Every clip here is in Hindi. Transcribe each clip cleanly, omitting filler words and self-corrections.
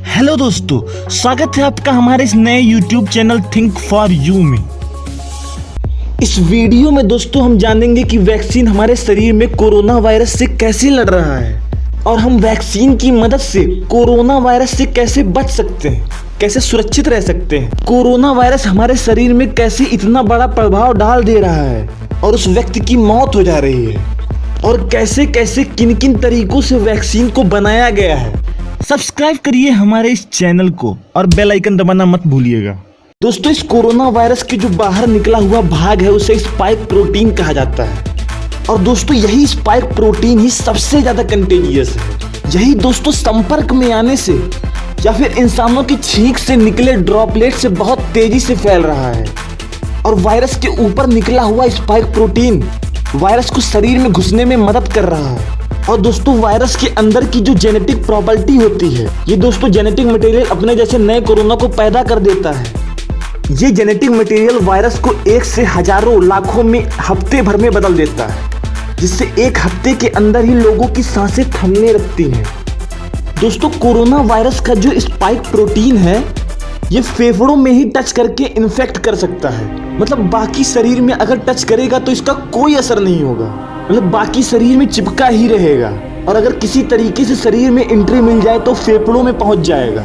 हेलो दोस्तों, स्वागत है आपका हमारे इस नए YouTube channel think for you में। इस वीडियो में दोस्तों हम जानेंगे कि वैक्सीन हमारे शरीर में कोरोना वायरस से कैसे लड़ रहा है और हम वैक्सीन की मदद से कोरोना वायरस से कैसे बच सकते हैं, कैसे सुरक्षित रह सकते हैं। कोरोना वायरस हमारे शरीर में कैसे इतना बड़ा प्रभाव डाल दे रहा है और उस व्यक्ति की मौत हो जा रही है, और कैसे कैसे किन किन तरीकों से वैक्सीन को बनाया गया है। सब्सक्राइब करिए हमारे इस चैनल को और बेल आइकन दबाना मत भूलिएगा। दोस्तों, इस कोरोना वायरस के जो बाहर निकला हुआ भाग है उसे स्पाइक प्रोटीन कहा जाता है, और दोस्तों यही स्पाइक प्रोटीन ही सबसे ज्यादा कंटेजियस है। यही दोस्तों संपर्क में आने से या फिर इंसानों की छींक से निकले ड्रॉपलेट से बहुत तेजी से फैल रहा है, और वायरस के ऊपर निकला हुआ स्पाइक प्रोटीन वायरस को शरीर में घुसने में मदद कर रहा है। और दोस्तों वायरस के अंदर की जो जेनेटिक प्रॉपर्टी होती है, ये दोस्तों जेनेटिक मटेरियल अपने जैसे नए कोरोना को पैदा कर देता है। ये जेनेटिक मटेरियल वायरस को 1 से हजारों लाखों में हफ्ते भर में बदल देता है, जिससे 1 हफ्ते के अंदर ही लोगों की सांसें थमने लगती हैं। दोस्तों कोरोना वायरस का जो स्पाइक प्रोटीन है, ये फेफड़ों में ही टच करके इन्फेक्ट कर सकता है। मतलब बाकी शरीर में अगर टच करेगा तो इसका कोई असर नहीं होगा, मतलब बाकी शरीर में चिपका ही रहेगा, और अगर किसी तरीके से शरीर में एंट्री मिल जाए तो फेफड़ों में पहुंच जाएगा।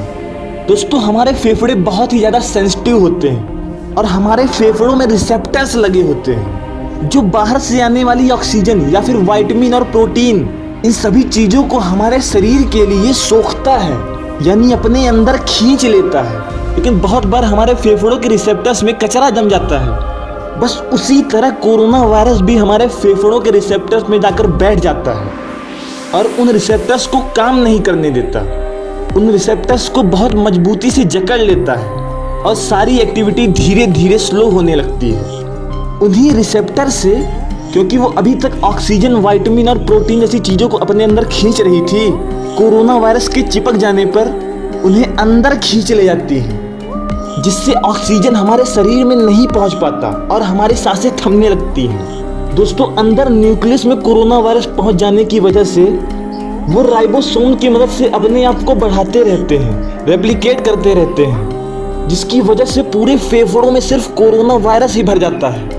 दोस्तों हमारे फेफड़े बहुत ही ज़्यादा सेंसिटिव होते हैं, और हमारे फेफड़ों में रिसेप्टर्स लगे होते हैं जो बाहर से आने वाली ऑक्सीजन या फिर विटामिन और प्रोटीन, इन सभी चीज़ों को हमारे शरीर के लिए सोखता है, यानी अपने अंदर खींच लेता है। लेकिन बहुत बार हमारे फेफड़ों के रिसेप्टर्स में कचरा जम जाता है। बस उसी तरह कोरोना वायरस भी हमारे फेफड़ों के रिसेप्टर्स में जाकर बैठ जाता है और उन रिसेप्टर्स को काम नहीं करने देता। उन रिसेप्टर्स को बहुत मजबूती से जकड़ लेता है और सारी एक्टिविटी धीरे धीरे स्लो होने लगती है। उन्हीं रिसेप्टर से, क्योंकि वो अभी तक ऑक्सीजन, विटामिन और प्रोटीन जैसी चीज़ों को अपने अंदर खींच रही थी, कोरोना वायरस के चिपक जाने पर उन्हें अंदर खींच ले जाती है, जिससे ऑक्सीजन हमारे शरीर में नहीं पहुंच पाता और हमारी सांसें थमने लगती हैं। दोस्तों अंदर न्यूक्लियस में कोरोना वायरस पहुंच जाने की वजह से वो राइबोसोम की मदद से अपने आप को बढ़ाते रहते हैं, रेप्लिकेट करते रहते हैं, जिसकी वजह से पूरे फेफड़ों में सिर्फ कोरोना वायरस ही भर जाता है।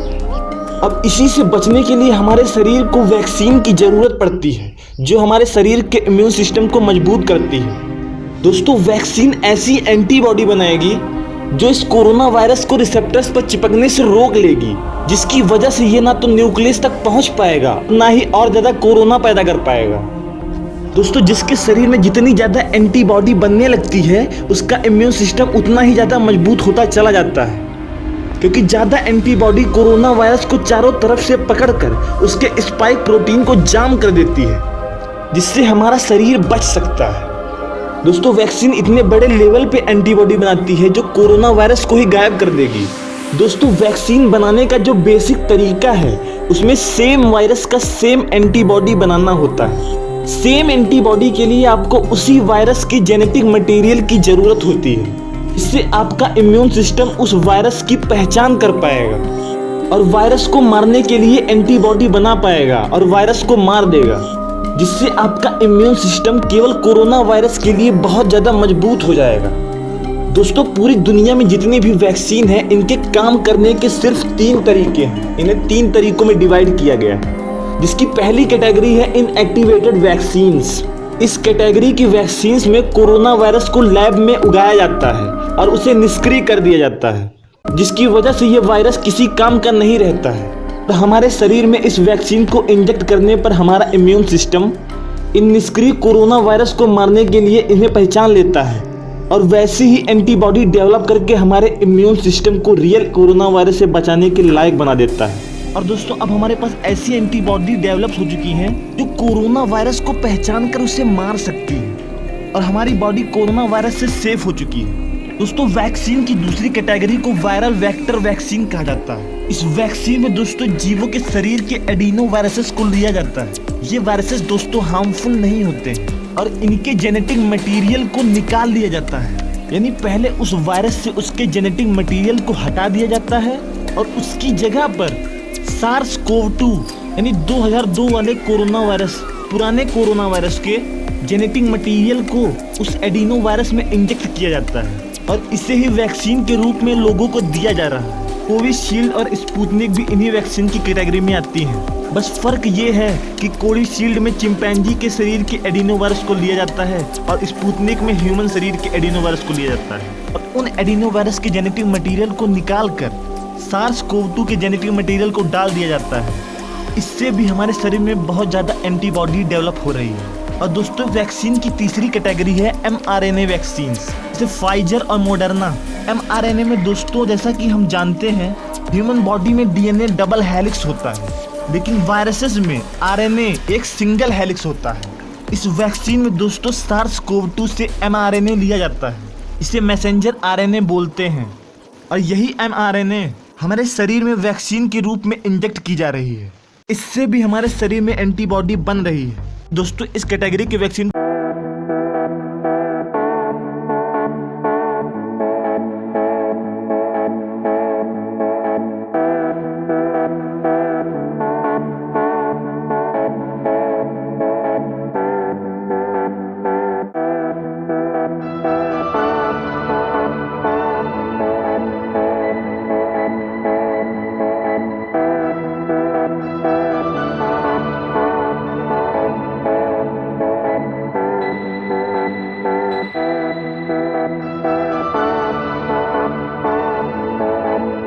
अब इसी से बचने के लिए हमारे शरीर को वैक्सीन की ज़रूरत पड़ती है, जो हमारे शरीर के इम्यून सिस्टम को मजबूत करती है। दोस्तों वैक्सीन ऐसी एंटीबॉडी बनाएगी जो इस कोरोना वायरस को रिसेप्टर्स पर चिपकने से रोक लेगी, जिसकी वजह से ये ना तो न्यूक्लियस तक पहुंच पाएगा, ना ही और ज़्यादा कोरोना पैदा कर पाएगा। दोस्तों जिसके शरीर में जितनी ज़्यादा एंटीबॉडी बनने लगती है, उसका इम्यून सिस्टम उतना ही ज़्यादा मजबूत होता चला जाता है, क्योंकि ज़्यादा एंटीबॉडी कोरोना वायरस को चारों तरफ से पकड़कर उसके स्पाइक प्रोटीन को जाम कर देती है, जिससे हमारा शरीर बच सकता है। दोस्तों वैक्सीन इतने बड़े लेवल पे एंटीबॉडी बनाती है जो कोरोना वायरस को ही गायब कर देगी। दोस्तों वैक्सीन बनाने का जो बेसिक तरीका है, उसमें सेम वायरस का सेम एंटीबॉडी बनाना होता है। सेम एंटीबॉडी के लिए आपको उसी वायरस की जेनेटिक मटेरियल की ज़रूरत होती है, इससे आपका इम्यून सिस्टम उस वायरस की पहचान कर पाएगा और वायरस को मारने के लिए एंटीबॉडी बना पाएगा और वायरस को मार देगा, जिससे आपका इम्यून सिस्टम केवल कोरोना वायरस के लिए बहुत ज़्यादा मजबूत हो जाएगा। दोस्तों पूरी दुनिया में जितनी भी वैक्सीन है, इनके काम करने के सिर्फ 3 तरीके हैं। इन्हें 3 तरीकों में डिवाइड किया गया है, जिसकी पहली कैटेगरी है इनएक्टिवेटेड वैक्सीन्स। इस कैटेगरी की वैक्सीन्स में कोरोना वायरस को लैब में उगाया जाता है और उसे निष्क्रिय कर दिया जाता है, जिसकी वजह से ये वायरस किसी काम का नहीं रहता है। तो हमारे शरीर में इस वैक्सीन को इंजेक्ट करने पर हमारा इम्यून सिस्टम इन निष्क्रिय कोरोना वायरस को मारने के लिए इन्हें पहचान लेता है और वैसी ही एंटीबॉडी डेवलप करके हमारे इम्यून सिस्टम को रियल कोरोना वायरस से बचाने के लायक बना देता है। और दोस्तों अब हमारे पास ऐसी एंटीबॉडी डेवलप हो चुकी हैं जो कोरोना वायरस को पहचान कर उसे मार सकती है, और हमारी बॉडी कोरोना वायरस से सेफ हो चुकी है। दोस्तों वैक्सीन की दूसरी कैटेगरी को वायरल वेक्टर वैक्सीन कहा जाता है। इस वैक्सीन में दोस्तों जीवों के शरीर के एडिनो वायरसेस को लिया जाता है। ये वायरसेस दोस्तों हार्मफुल नहीं होते और इनके जेनेटिक मटेरियल को निकाल लिया जाता है, यानी पहले उस वायरस से उसके जेनेटिक मटेरियल को हटा दिया जाता है और उसकी जगह पर SARS-CoV-2 यानी 2002 वाले कोरोना वायरस, पुराने कोरोना वायरस के जेनेटिक मटेरियल को उस एडिनो वायरस में इंजेक्ट किया जाता है और इसे ही वैक्सीन के रूप में लोगों को दिया जा रहा है। कोविशील्ड और स्पुतनिक भी इन्हीं वैक्सीन की कैटेगरी में आती हैं। बस फर्क ये है कि कोविशील्ड में चिंपैंजी के शरीर के एडिनो वायरस को लिया जाता है और स्पुतनिक में ह्यूमन शरीर के एडिनो वायरस को लिया जाता है और उन एडिनो वायरस के जेनेटिक मटेरियल को निकाल कर SARS-CoV-2 के जेनेटिक मटेरियल को डाल दिया जाता है। इससे भी हमारे शरीर में बहुत ज़्यादा एंटीबॉडी डेवलप हो रही है। और दोस्तों, वैक्सीन की तीसरी कैटेगरी है mRNA वैक्सीन, जैसे फाइजर और मोडर्ना। mRNA में दोस्तों, जैसा कि हम जानते हैं, ह्यूमन बॉडी में DNA डबल हेलिक्स होता है, लेकिन वायरसेस में RNA एक सिंगल हेलिक्स होता है। इस वैक्सीन में दोस्तों SARS-CoV-2 से mRNA लिया जाता है, इसे मैसेंजर RNA बोलते हैं और यही mRNA हमारे शरीर में वैक्सीन के रूप में इंजेक्ट की जा रही है। इससे भी हमारे शरीर में एंटीबॉडी बन रही है। दोस्तों, इस कैटेगरी की वैक्सीन